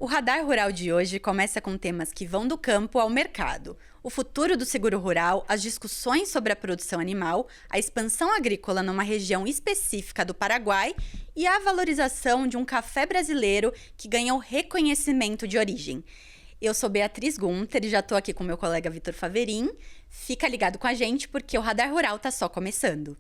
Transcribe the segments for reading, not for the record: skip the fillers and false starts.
O Radar Rural de hoje começa com temas que vão do campo ao mercado. O futuro do seguro rural, as discussões sobre a produção animal, a expansão agrícola numa região específica do Paraguai e a valorização de um café brasileiro que ganhou reconhecimento de origem. Eu sou Beatriz Gunter e já estou aqui com meu colega Vitor Faverin. Fica ligado com a gente porque o Radar Rural está só começando.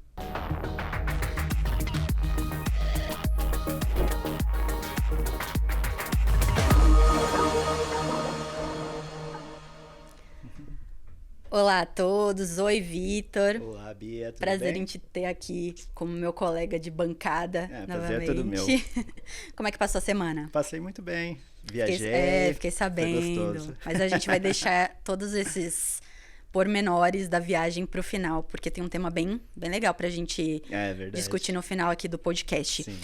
Olá a todos, oi Vitor. Olá Bia, tudo Prazer bem? em te ter aqui como meu colega de bancada novamente. Prazer é todo meu. Como é que passou a semana? Passei muito bem, viajei. Fiquei sabendo. Foi gostoso. Mas a gente vai deixar todos esses pormenores da viagem pro final, porque tem um tema bem legal pra gente discutir no final aqui do podcast. Sim.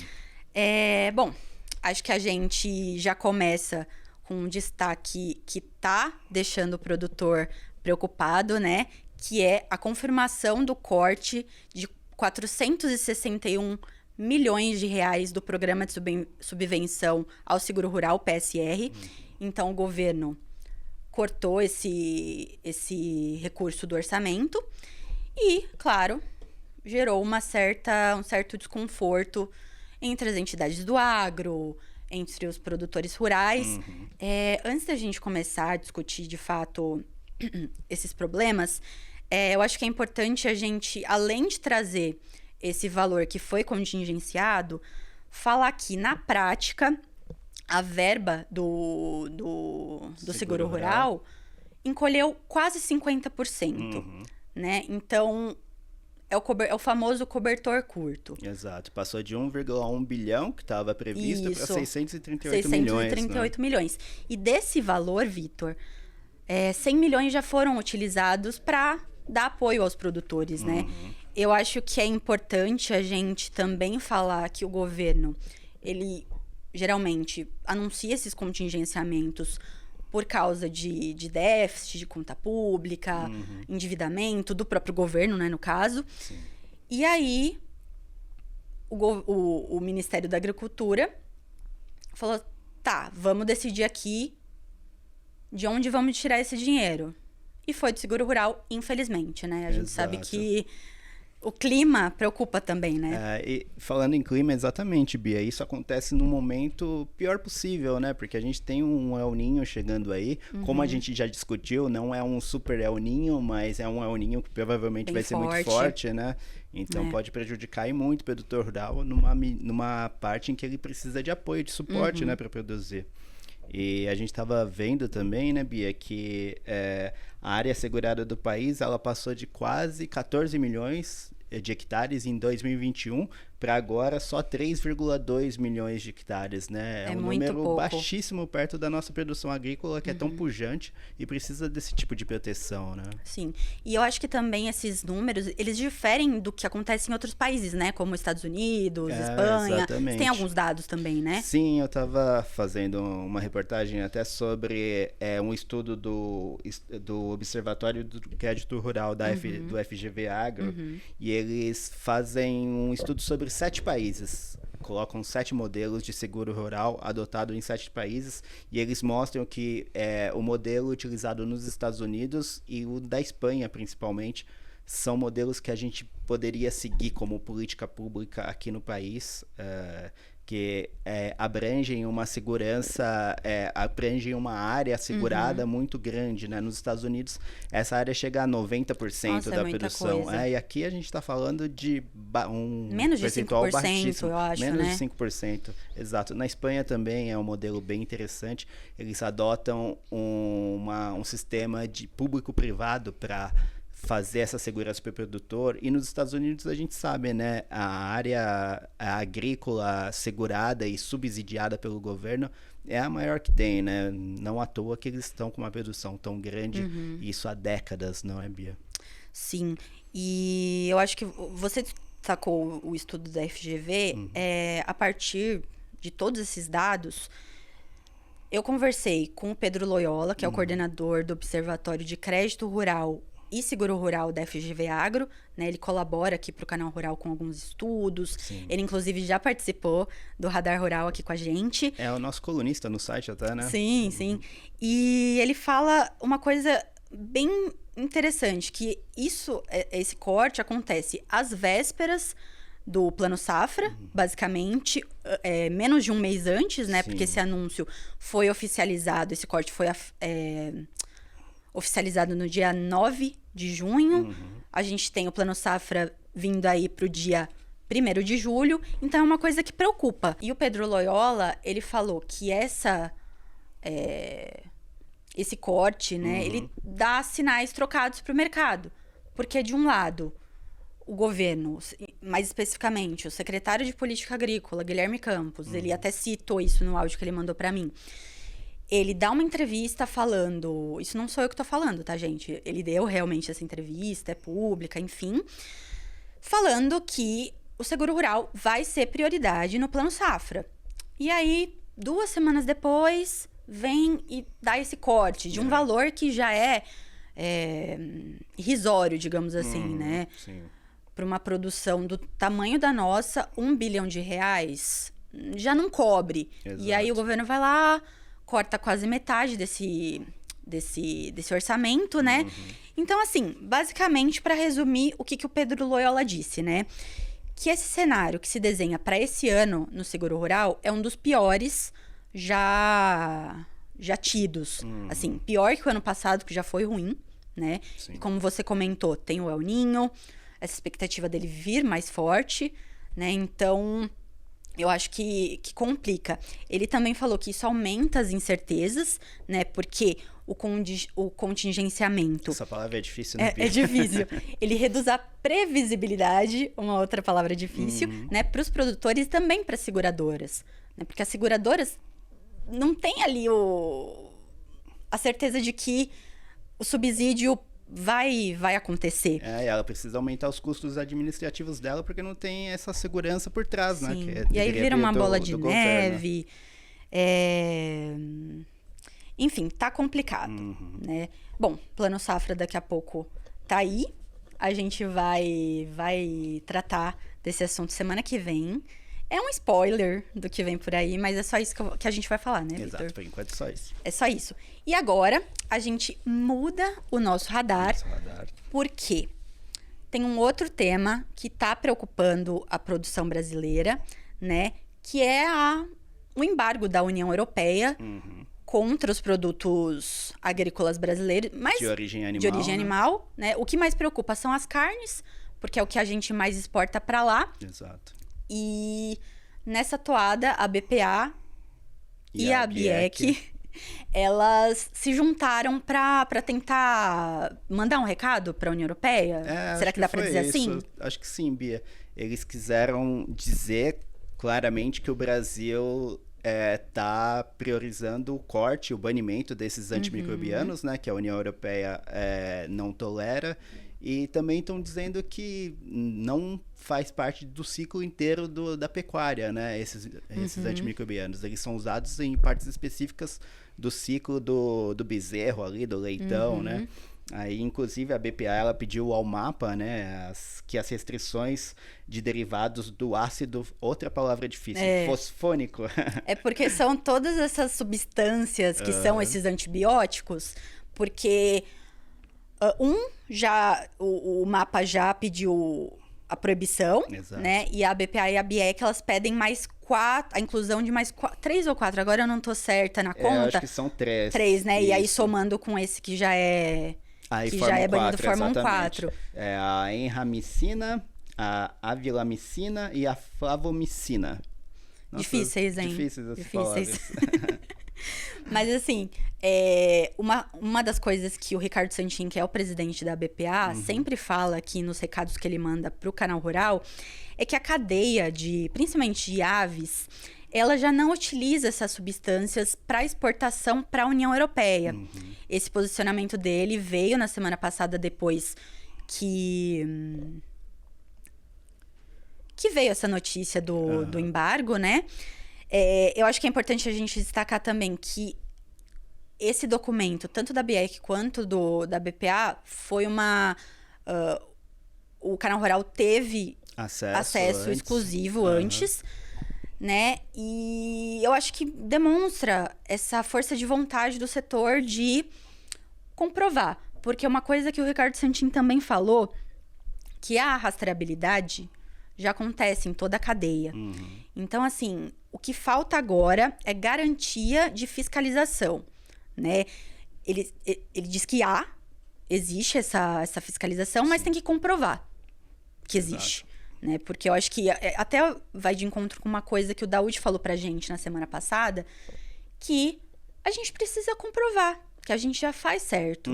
Bom, acho que a gente já começa com um destaque que tá deixando o produtor preocupado, né? Que é a confirmação do corte de 461 milhões de reais do Programa de Subvenção ao Seguro Rural, PSR. Então, o governo cortou esse recurso do orçamento e, claro, gerou um certo desconforto entre as entidades do agro, entre os produtores rurais. Antes da gente começar a discutir, de fato, esses problemas, eu acho que é importante a gente, além de trazer esse valor que foi contingenciado, falar que, na prática, a verba do seguro rural encolheu quase 50%. Né? Então, é o famoso cobertor curto. Exato, passou de 1,1 bilhão que estava previsto para 638 milhões. E desse valor, Vitor, 100 milhões já foram utilizados para dar apoio aos produtores, né? Eu acho que é importante a gente também falar que o governo, ele geralmente anuncia esses contingenciamentos por causa de déficit de conta pública, endividamento do próprio governo, né, no caso. Sim. E aí, o Ministério da Agricultura falou, tá, vamos decidir aqui de onde vamos tirar esse dinheiro. E foi do seguro rural, infelizmente, né? A gente sabe que o clima preocupa também, né? E falando em clima, exatamente, Bia, isso acontece no momento pior possível, né? Porque a gente tem um El Niño chegando aí, como a gente já discutiu, não é um super El Niño, mas é um El Niño que provavelmente vai ser muito forte, né? Então pode prejudicar muito o produtor rural numa parte em que ele precisa de apoio, de suporte, né, para produzir. E a gente estava vendo também, né, Bia, que a área segurada do país, ela passou de quase 14 milhões de hectares em 2021 para agora só 3,2 milhões de hectares, né? É um número pouco. Baixíssimo perto da nossa produção agrícola, que é tão pujante e precisa desse tipo de proteção, né? Sim, e eu acho que também esses números, eles diferem do que acontece em outros países, né? Como Estados Unidos, Espanha. Exatamente. Tem alguns dados também, né? Sim, eu estava fazendo uma reportagem até sobre um estudo do Observatório do Crédito Rural do FGV Agro, e eles fazem um estudo sobre 7 países, colocam 7 modelos de seguro rural adotado em 7 países, e eles mostram que o modelo utilizado nos Estados Unidos e o da Espanha, principalmente, são modelos que a gente poderia seguir como política pública aqui no país, que abrangem uma segurança, abrangem uma área segurada muito grande, né? Nos Estados Unidos, essa área chega a 90% da produção. E aqui a gente está falando de um menos de percentual 5%, baixíssimo. eu acho, menos né? de 5%, exato. Na Espanha também é um modelo bem interessante. Eles adotam um sistema de público-privado para fazer essa segurança para o produtor. E nos Estados Unidos a gente sabe, né, a área agrícola segurada e subsidiada pelo governo é a maior que tem, né? Não à toa que eles estão com uma produção tão grande, e isso há décadas, não é, Bia? Sim, e eu acho que você destacou o estudo da FGV, a partir de todos esses dados. Eu conversei com o Pedro Loyola, que é o coordenador do Observatório de Crédito Rural e seguro rural da FGV Agro, né? Ele colabora aqui para o Canal Rural com alguns estudos. Sim. Ele, inclusive, já participou do Radar Rural aqui com a gente. É o nosso colunista no site até, né? Sim, sim. E ele fala uma coisa bem interessante, que esse corte acontece às vésperas do Plano Safra, basicamente, menos de um mês antes, né? Sim. Porque esse anúncio foi oficializado, esse corte foi oficializado no dia 9 de junho. A gente tem o Plano Safra vindo aí pro dia 1º de julho. Então, é uma coisa que preocupa. E o Pedro Loyola, ele falou que esse corte, né? Ele dá sinais trocados pro mercado. Porque, de um lado, o governo, mais especificamente, o secretário de Política Agrícola, Guilherme Campos, ele até citou isso no áudio que ele mandou para mim. Ele dá uma entrevista falando... Isso não sou eu que tô falando, tá, gente? Ele deu realmente essa entrevista, é pública, enfim. Falando que o seguro rural vai ser prioridade no Plano Safra. E aí, 2 semanas depois, vem e dá esse corte de um valor que já é irrisório, digamos assim, né? Sim. Para uma produção do tamanho da nossa, R$1 bilhão já não cobre. Exato. E aí o governo vai lá, corta quase metade desse orçamento, né? Então, assim, basicamente, para resumir, o que o Pedro Loyola disse, né? Que esse cenário que se desenha para esse ano no seguro rural é um dos piores já tidos. Assim, pior que o ano passado, que já foi ruim, né? Sim. E como você comentou, tem o El Niño, essa expectativa dele vir mais forte, né? Então, eu acho que complica. Ele também falou que isso aumenta as incertezas, né? Porque o contingenciamento... Essa palavra é difícil, né? É difícil. Ele reduz a previsibilidade, uma outra palavra difícil, né? Para os produtores e também para as seguradoras. Né? Porque as seguradoras não têm ali a certeza de que o subsídio vai acontecer. E ela precisa aumentar os custos administrativos dela porque não tem essa segurança por trás, Sim. né? E aí vira uma bola de neve. Enfim, tá complicado, né? Bom, Plano Safra daqui a pouco tá aí. A gente vai tratar desse assunto semana que vem. É um spoiler do que vem por aí, mas é só isso que a gente vai falar, né, Vitor? Exato, por enquanto é só isso. É só isso. E agora, a gente muda o nosso radar, porque tem um outro tema que está preocupando a produção brasileira, né? Que é o embargo da União Europeia contra os produtos agrícolas brasileiros, mas de origem animal, né? O que mais preocupa são as carnes, porque é o que a gente mais exporta para lá. Exato. E nessa toada, a BPA e a ABIEC, elas se juntaram para tentar mandar um recado para a União Europeia? Será que dá para dizer assim? Acho que sim, Bia. Eles quiseram dizer claramente que o Brasil está priorizando o corte, o banimento desses antimicrobianos, né, que a União Europeia não tolera. E também estão dizendo que não faz parte do ciclo inteiro da pecuária, né? Esses antimicrobianos. Eles são usados em partes específicas do ciclo do bezerro ali, do leitão, né? Aí, inclusive, a BPA ela pediu ao MAPA, né, que as restrições de derivados do ácido, outra palavra difícil, fosfônico. É porque são todas essas substâncias que são esses antibióticos, porque... o MAPA já pediu a proibição, né? E a BPA e a BIEC, elas pedem mais 4, a inclusão de mais 3 ou 4, agora eu não tô certa na conta. Acho que são 3. 3, né? Isso. E aí somando com esse que já é... Aí que já é banido, formam 4. 4. É a enramicina, a avilamicina e a flavomicina. Nossa, difíceis, hein? Difíceis essas palavras. Mas assim, uma das coisas que o Ricardo Santin, que é o presidente da BPA, sempre fala aqui nos recados que ele manda pro Canal Rural, é que a cadeia principalmente de aves, ela já não utiliza essas substâncias para exportação para a União Europeia. Esse posicionamento dele veio na semana passada, depois que veio essa notícia do embargo, né? Eu acho que é importante a gente destacar também que esse documento, tanto da BIEC quanto da BPA, foi o Canal Rural teve acesso exclusivo antes, né? E eu acho que demonstra essa força de vontade do setor de comprovar. Porque uma coisa que o Ricardo Santin também falou, que a rastreabilidade já acontece em toda a cadeia. Então, assim, o que falta agora é garantia de fiscalização, né? Ele diz que existe essa fiscalização, mas tem que comprovar que existe, né? Porque eu acho que até vai de encontro com uma coisa que o Daoud falou pra gente na semana passada, que a gente precisa comprovar que a gente já faz certo.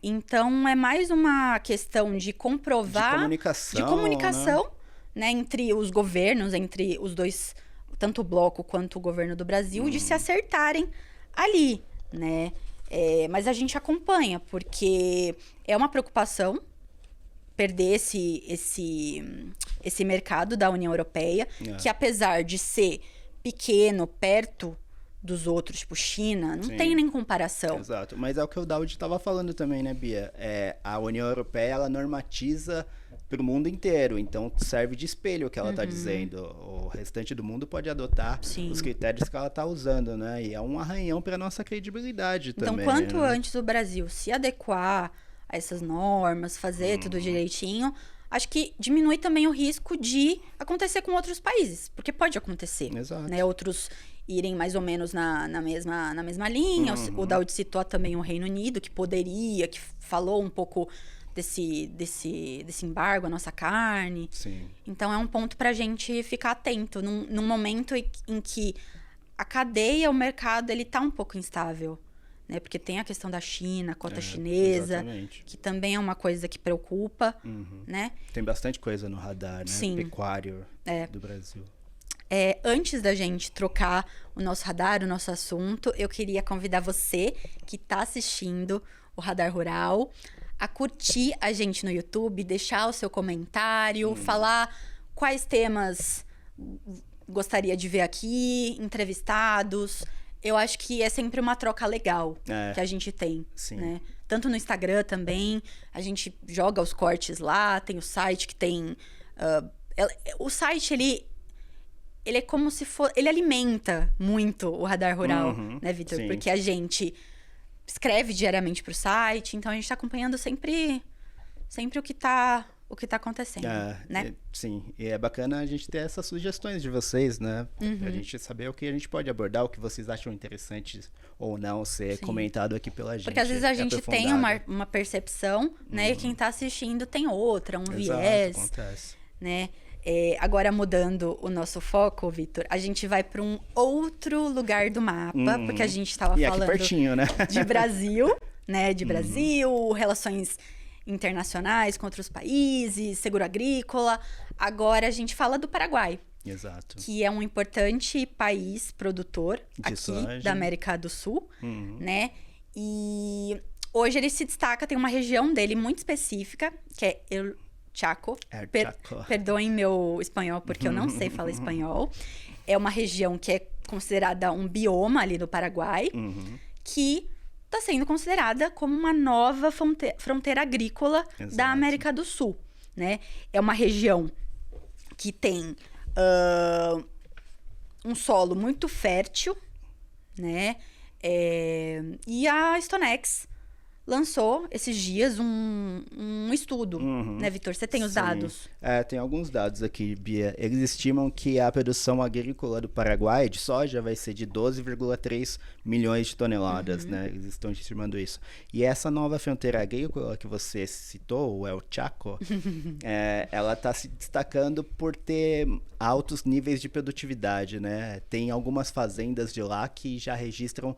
Então, é mais uma questão de comprovar... De comunicação, né? Entre os governos, entre os dois, tanto o Bloco quanto o governo do Brasil, de se acertarem ali, né? Mas a gente acompanha, porque é uma preocupação perder esse mercado da União Europeia, que apesar de ser pequeno, perto dos outros, tipo China, não tem nem comparação. Exato, mas é o que o Daoud estava falando também, né, Bia? A União Europeia, ela normatiza para o mundo inteiro, então serve de espelho o que ela está dizendo. O restante do mundo pode adotar os critérios que ela está usando, né? E é um arranhão para nossa credibilidade também. Então, quanto antes o Brasil se adequar a essas normas, fazer tudo direitinho, acho que diminui também o risco de acontecer com outros países, porque pode acontecer, né? Outros irem mais ou menos na mesma linha. O Daoud citou também o Reino Unido, que poderia, que falou um pouco desse embargo à nossa carne. Então, é um ponto para a gente ficar atento, num momento em que a cadeia, o mercado, ele tá um pouco instável, né? Porque tem a questão da China, a cota chinesa, que também é uma coisa que preocupa, né? Tem bastante coisa no radar, né? Pecuário do Brasil. Antes da gente trocar o nosso radar, o nosso assunto, eu queria convidar você que está assistindo o Radar Rural a curtir a gente no YouTube, deixar o seu comentário, falar quais temas gostaria de ver aqui, entrevistados. Eu acho que é sempre uma troca legal que a gente tem, né? Tanto no Instagram também, a gente joga os cortes lá, tem o site que tem... o site, ele é como se fosse... Ele alimenta muito o Radar Rural, né, Vitor? Porque a gente escreve diariamente pro site, então a gente tá acompanhando sempre o que tá acontecendo, né? Sim, e é bacana a gente ter essas sugestões de vocês, né? Pra gente saber o que a gente pode abordar, o que vocês acham interessante ou não ser comentado aqui pela gente. Porque às vezes a gente tem uma percepção, né? E quem tá assistindo tem outra, viés. Acontece. Né? Agora, mudando o nosso foco, Vitor, a gente vai para um outro lugar do mapa, porque a gente estava falando aqui pertinho, né? de Brasil, né? De Brasil, relações internacionais com outros países, seguro agrícola. Agora a gente fala do Paraguai. Exato. Que é um importante país produtor de soja da América do Sul, né? E hoje ele se destaca, tem uma região dele muito específica, que é Chaco. Perdoem meu espanhol, porque eu não sei falar espanhol. É uma região que é considerada um bioma ali do Paraguai, que está sendo considerada como uma nova fronteira agrícola da América do Sul, né? É uma região que tem um solo muito fértil, né? E a Stonex lançou esses dias um estudo, né, Vitor? Você tem os dados? Tem alguns dados aqui, Bia. Eles estimam que a produção agrícola do Paraguai de soja vai ser de 12,3 milhões de toneladas, né? Eles estão estimando isso. E essa nova fronteira agrícola que você citou, o El Chaco, ela está se destacando por ter altos níveis de produtividade, né? Tem algumas fazendas de lá que já registram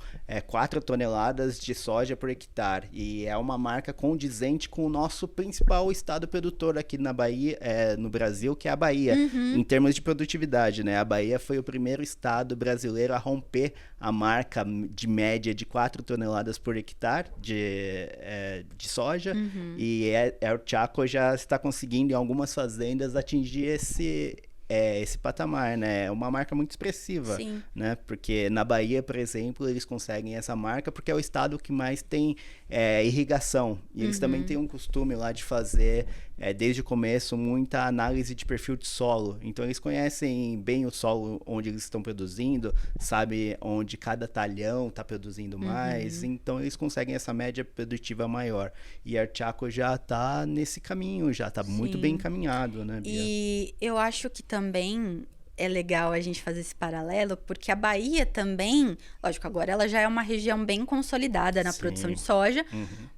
4 toneladas de soja por hectare. E é uma marca condizente com o nosso principal estado produtor aqui na Bahia, no Brasil, que é a Bahia, em termos de produtividade, né? A Bahia foi o primeiro estado brasileiro a romper a marca de média de 4 toneladas por hectare de soja. E El Chaco já está conseguindo, em algumas fazendas, atingir esse patamar, né? É uma marca muito expressiva, Sim. né? Porque na Bahia, por exemplo, eles conseguem essa marca porque é o estado que mais tem irrigação. E eles também têm um costume lá de fazer, desde o começo, muita análise de perfil de solo. Então, eles conhecem bem o solo onde eles estão produzindo, sabe onde cada talhão está produzindo mais. Então, eles conseguem essa média produtiva maior. E a Archaco já está nesse caminho, já está muito bem encaminhado, né, Bia? E eu acho que também é legal a gente fazer esse paralelo, porque a Bahia também, lógico, agora ela já é uma região bem consolidada na produção de soja,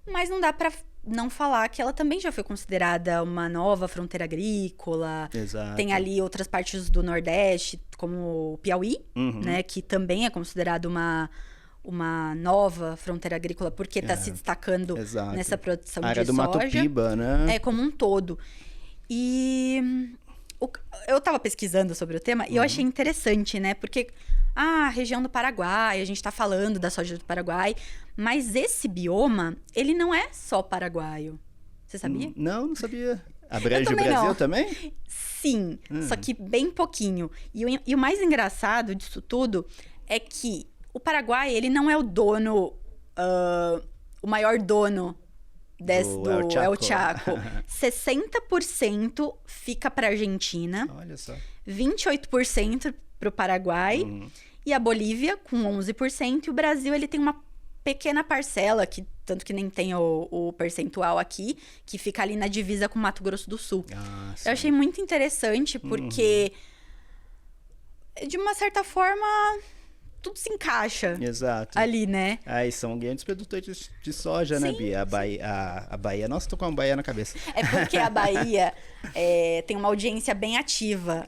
mas não dá para não falar que ela também já foi considerada uma nova fronteira agrícola. Exato. Tem ali outras partes do Nordeste, como o Piauí, né, que também é considerado uma nova fronteira agrícola, porque está se destacando nessa produção a área de do soja. Mato Piba, né? Como um todo. E eu estava pesquisando sobre o tema e eu achei interessante, né? Porque a região do Paraguai, a gente está falando da soja do Paraguai, mas esse bioma, ele não é só paraguaio. Você sabia? Não sabia. Abrange o também Brasil não. também? Sim, só que bem pouquinho. E o mais engraçado disso tudo é que o Paraguai, ele não é o dono, o maior dono do El Chaco. 60% fica para a Argentina. Olha só. 28% para o Paraguai. E a Bolívia, com 11%. E o Brasil, ele tem uma pequena parcela, tanto que nem tem o percentual aqui, que fica ali na divisa com Mato Grosso do Sul. Eu achei muito interessante, porque, de uma certa forma, tudo se encaixa. Exato. Ali, né? E são grandes produtores de soja, né, Bia? A Bahia... Nossa, tô com a Bahia na cabeça. É porque a Bahia tem uma audiência bem ativa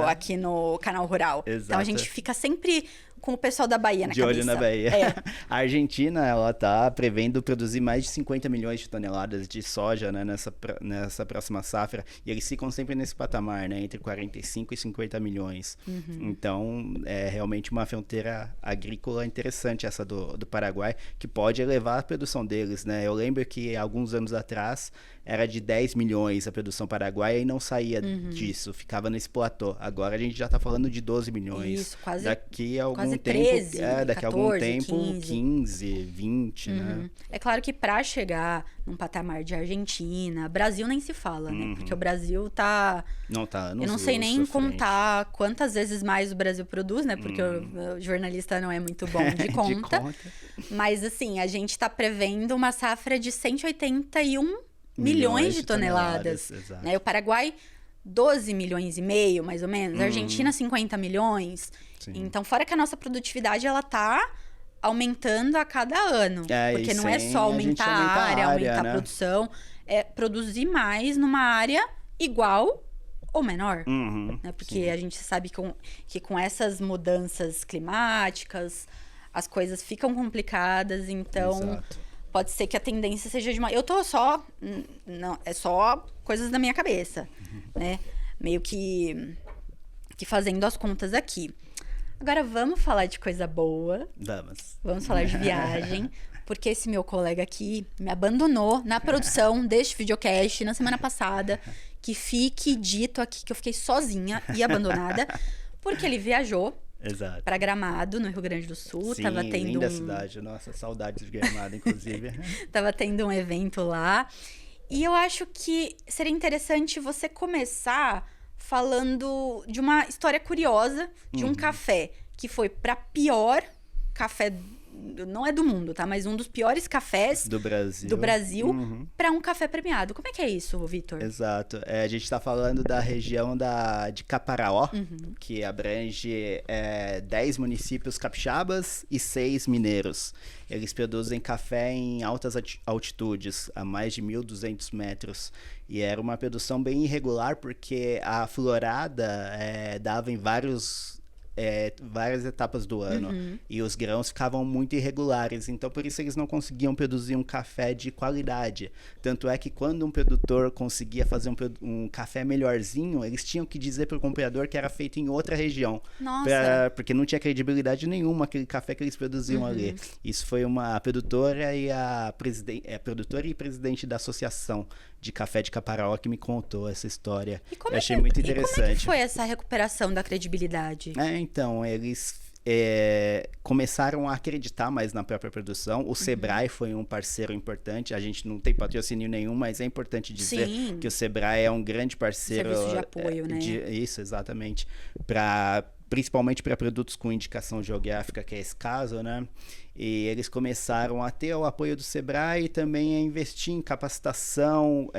aqui no Canal Rural. Exato. Então, a gente fica sempre com o pessoal da Bahia na de cabeça. olho na Bahia. A Argentina, ela tá prevendo produzir mais de 50 milhões de toneladas de soja, né, nessa próxima safra. E eles ficam sempre nesse patamar, né, entre 45 e 50 milhões. Então, é realmente uma fronteira agrícola interessante essa do Paraguai, que pode elevar a produção deles, né? Eu lembro que alguns anos atrás era de 10 milhões a produção paraguaia e não saía disso, ficava nesse platô. Agora a gente já tá falando de 12 milhões. Isso, quase. Daqui a algum quase tempo, 13, daqui 14, a algum tempo, 15. 15, 20, né? É claro que para chegar num patamar de Argentina, Brasil nem se fala, né? Porque o Brasil tá... Não tá anos Eu não sei nem luz à frente. contar quantas vezes mais o Brasil produz, né? Porque o jornalista não é muito bom de conta. Mas, assim, a gente tá prevendo uma safra de 181 milhões de toneladas. Exato. Né? O Paraguai, 12 milhões e meio, mais ou menos. A Argentina, 50 milhões. Sim. Então, fora que a nossa produtividade, ela tá aumentando a cada ano. Porque não é só aumentar a área, aumentar né? a produção. É produzir mais numa área igual ou menor. Né? Porque a gente sabe que com essas mudanças climáticas, as coisas ficam complicadas. Então... Exato. Pode ser que a tendência seja de uma... Eu tô só... Não, é só coisas da minha cabeça, né? Meio que fazendo as contas aqui. Agora, vamos falar de coisa boa. Vamos falar de viagem. Porque esse meu colega aqui me abandonou na produção deste videocast na semana passada. Que fique dito aqui que eu fiquei sozinha e abandonada. Porque ele viajou. Exato. Para Gramado, no Rio Grande do Sul. Sim, tava tendo linda cidade. Nossa, saudades de Gramado, inclusive. Tava tendo um evento lá. E eu acho que seria interessante você começar falando de uma história curiosa de um café que foi para pior café, não é do mundo, tá? Mas um dos piores cafés do Brasil para um café premiado. Como é que é isso, Vitor? Exato. A gente está falando da região de Caparaó, que abrange 10 municípios capixabas e 6 mineiros. Eles produzem café em altas altitudes, a mais de 1.200 metros. E era uma produção bem irregular, porque a florada dava em vários várias etapas do ano. E os grãos ficavam muito irregulares. Então, por isso eles não conseguiam produzir um café de qualidade. Tanto é que quando um produtor conseguia fazer um café melhorzinho, eles tinham que dizer para o comprador que era feito em outra região. Porque não tinha credibilidade nenhuma aquele café que eles produziam ali. Isso foi uma produtora e produtora e presidente da Associação de Café de Caparaó que me contou essa história. Eu achei muito interessante. E como é que foi essa recuperação da credibilidade? Então, eles começaram a acreditar mais na própria produção. O Sebrae foi um parceiro importante. A gente não tem patrocínio nenhum, mas é importante dizer que o Sebrae é um grande parceiro. Serviço de apoio, né? Isso, exatamente. Principalmente para produtos com indicação geográfica, que é esse caso, né? E eles começaram a ter o apoio do Sebrae e também a investir em capacitação.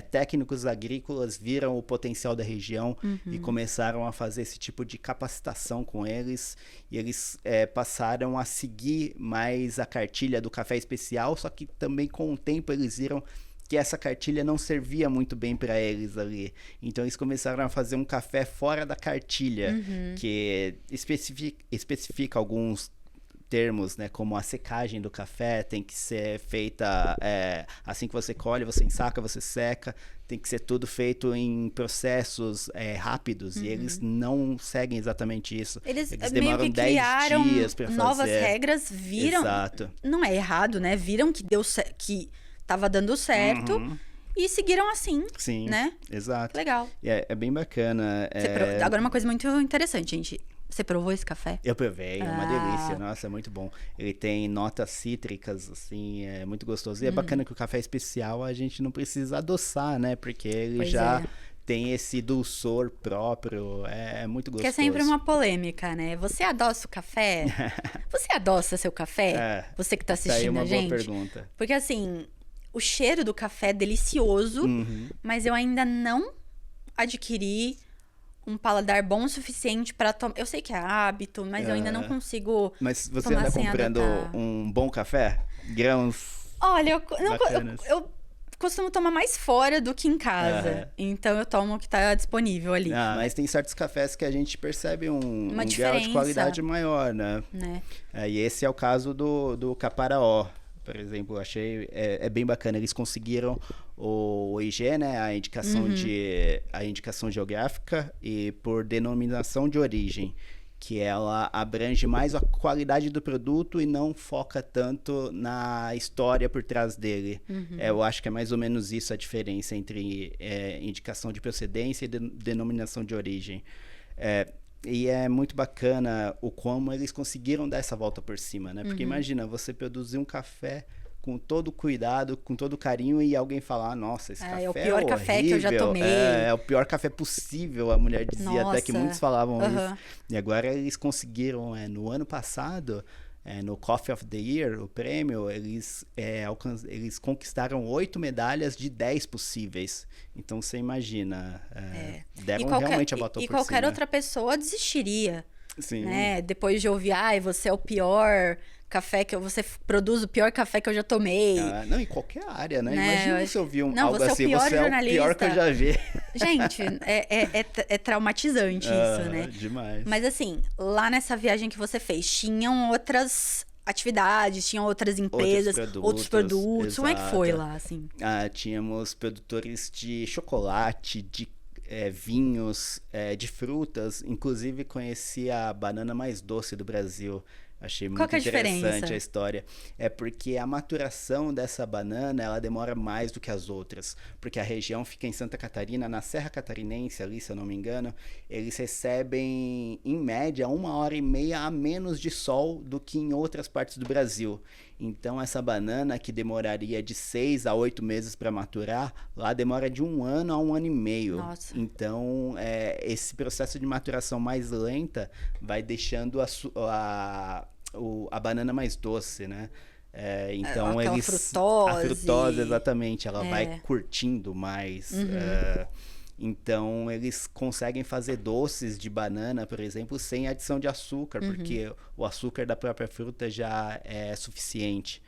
Técnicos agrícolas viram o potencial da região e começaram a fazer esse tipo de capacitação com eles. E eles passaram a seguir mais a cartilha do café especial, só que também com o tempo eles viram que essa cartilha não servia muito bem para eles ali. Então, eles começaram a fazer um café fora da cartilha, que especifica alguns termos, né, como a secagem do café tem que ser feita assim que você colhe, você ensaca, você seca, tem que ser tudo feito em processos rápidos, e eles não seguem exatamente isso. Eles demoram meio que criaram 10 dias para fazer novas regras, viram... Exato. Não é errado, né? Viram que que tava dando certo e seguiram assim. Sim, né? Exato. Legal. É bem bacana. Agora, uma coisa muito interessante, gente. Você provou esse café? Eu provei, é uma delícia. Nossa, é muito bom. Ele tem notas cítricas, assim, é muito gostoso. E é bacana que o café especial a gente não precisa adoçar, né? Porque ele tem esse dulçor próprio, é muito gostoso. Que é sempre uma polêmica, né? Você adoça o café? Você adoça seu café? Você que tá assistindo a gente? Boa pergunta. Porque, assim, o cheiro do café é delicioso, mas eu ainda não adquiri um paladar bom o suficiente para tomar. Eu sei que é hábito, mas eu ainda não consigo. Mas você anda comprando um bom café? Grãos? Olha, eu costumo tomar mais fora do que em casa. Então eu tomo o que tá disponível ali. Mas tem certos cafés que a gente percebe um grau de qualidade maior, né? E esse é o caso do Caparaó. Por exemplo, eu achei bem bacana. Eles conseguiram o IG, né, a indicação geográfica e por denominação de origem, que ela abrange mais a qualidade do produto e não foca tanto na história por trás dele. Eu acho que é mais ou menos isso a diferença entre indicação de procedência e denominação de origem. E é muito bacana o como eles conseguiram dar essa volta por cima, né? Porque imagina, você produzir um café com todo cuidado, com todo carinho, e alguém falar, nossa, esse café é o pior café que eu já tomei. É o pior café possível, a mulher dizia, até que muitos falavam isso. E agora eles conseguiram, no ano passado, no Coffee of the Year, o prêmio, eles conquistaram 8 medalhas de 10 possíveis. Então, você imagina, deram realmente a volta por cima. E qualquer outra pessoa desistiria. Sim. Né? Depois de ouvir, você é o pior café você produz o pior café que eu já tomei. Não, em qualquer área, né? Imagina se eu vi algo assim, você é o pior que eu já vi. Gente, é traumatizante isso, né? Demais. Mas assim, lá nessa viagem que você fez, tinham outras atividades, tinham outras empresas, outros produtos. Como é que foi lá, assim? Tínhamos produtores de chocolate, de vinhos, de frutas. Inclusive, conheci a banana mais doce do Brasil. Achei muito interessante a história. É porque a maturação dessa banana, ela demora mais do que as outras. Porque a região fica em Santa Catarina, na Serra Catarinense ali, se eu não me engano, eles recebem, em média, 1h30 a menos de sol do que em outras partes do Brasil. Então, essa banana que demoraria de 6 a 8 meses para maturar, lá demora de 1 ano a 1 ano e meio. Nossa. Então, esse processo de maturação mais lenta vai deixando a banana mais doce, né? Então, aquela frutose. A frutose, exatamente. Ela vai curtindo mais. Então, eles conseguem fazer doces de banana, por exemplo, sem adição de açúcar, porque o açúcar da própria fruta já é suficiente.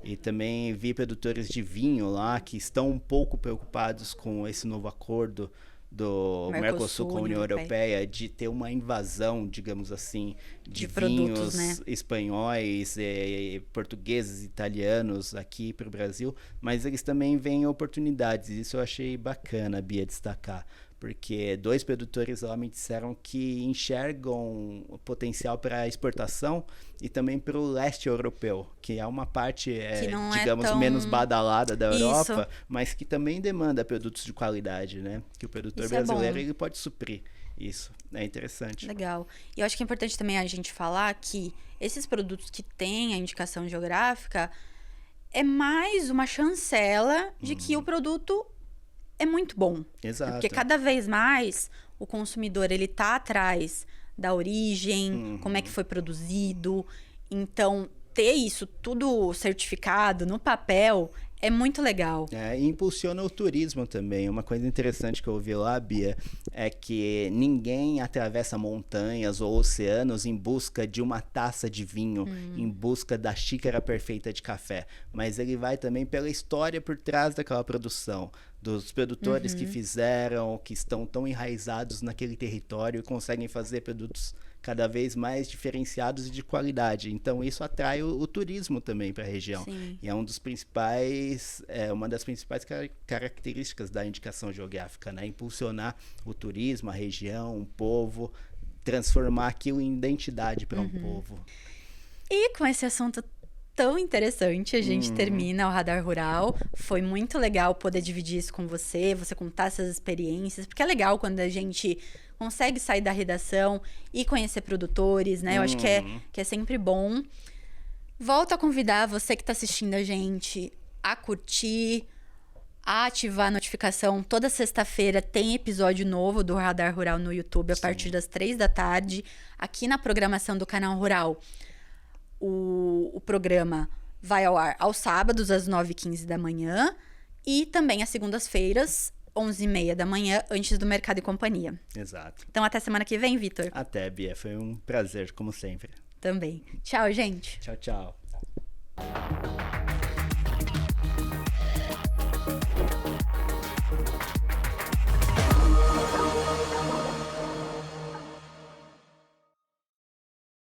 E também vi produtores de vinho lá que estão um pouco preocupados com esse novo acordo do Mercosul com a União Europeia, de ter uma invasão, digamos assim, de vinhos, produtos, né? espanhóis, portugueses, italianos aqui para o Brasil, mas eles também veem oportunidades. Isso eu achei bacana, Bia, destacar. Porque 2 produtores lá me disseram que enxergam o potencial para exportação e também para o leste europeu, que é uma parte, digamos, menos badalada da Europa, mas que também demanda produtos de qualidade, né? Que o produtor brasileiro ele pode suprir isso. É interessante. Legal. E eu acho que é importante também a gente falar que esses produtos que têm a indicação geográfica é mais uma chancela de que o produto é muito bom. Exato. Porque cada vez mais o consumidor ele tá atrás da origem, como é que foi produzido. Então, ter isso tudo certificado no papel é muito legal. E impulsiona o turismo também. Uma coisa interessante que eu ouvi lá, Bia, é que ninguém atravessa montanhas ou oceanos em busca de uma taça de vinho, em busca da xícara perfeita de café. Mas ele vai também pela história por trás daquela produção, dos produtores que fizeram, que estão tão enraizados naquele território e conseguem fazer produtos cada vez mais diferenciados e de qualidade. Então, isso atrai o turismo também para a região. Sim. E é uma das principais características da indicação geográfica, né? Impulsionar o turismo, a região, o povo, transformar aquilo em identidade para um povo. E com esse assunto tão interessante, a gente termina o Radar Rural. Foi muito legal poder dividir isso com você contar essas experiências, porque é legal quando a gente consegue sair da redação e conhecer produtores, né? Eu acho que é sempre bom. Volto a convidar você que está assistindo a gente a curtir, a ativar a notificação. Toda sexta-feira tem episódio novo do Radar Rural no YouTube a partir das 3 da tarde, aqui na programação do Canal Rural. O programa vai ao ar aos sábados, às 9h15 da manhã, e também às segundas-feiras, 11h30 da manhã, antes do Mercado e Companhia. Exato. Então, até semana que vem, Vitor. Até, Bia. Foi um prazer, como sempre. Também. Tchau, gente. Tchau, tchau.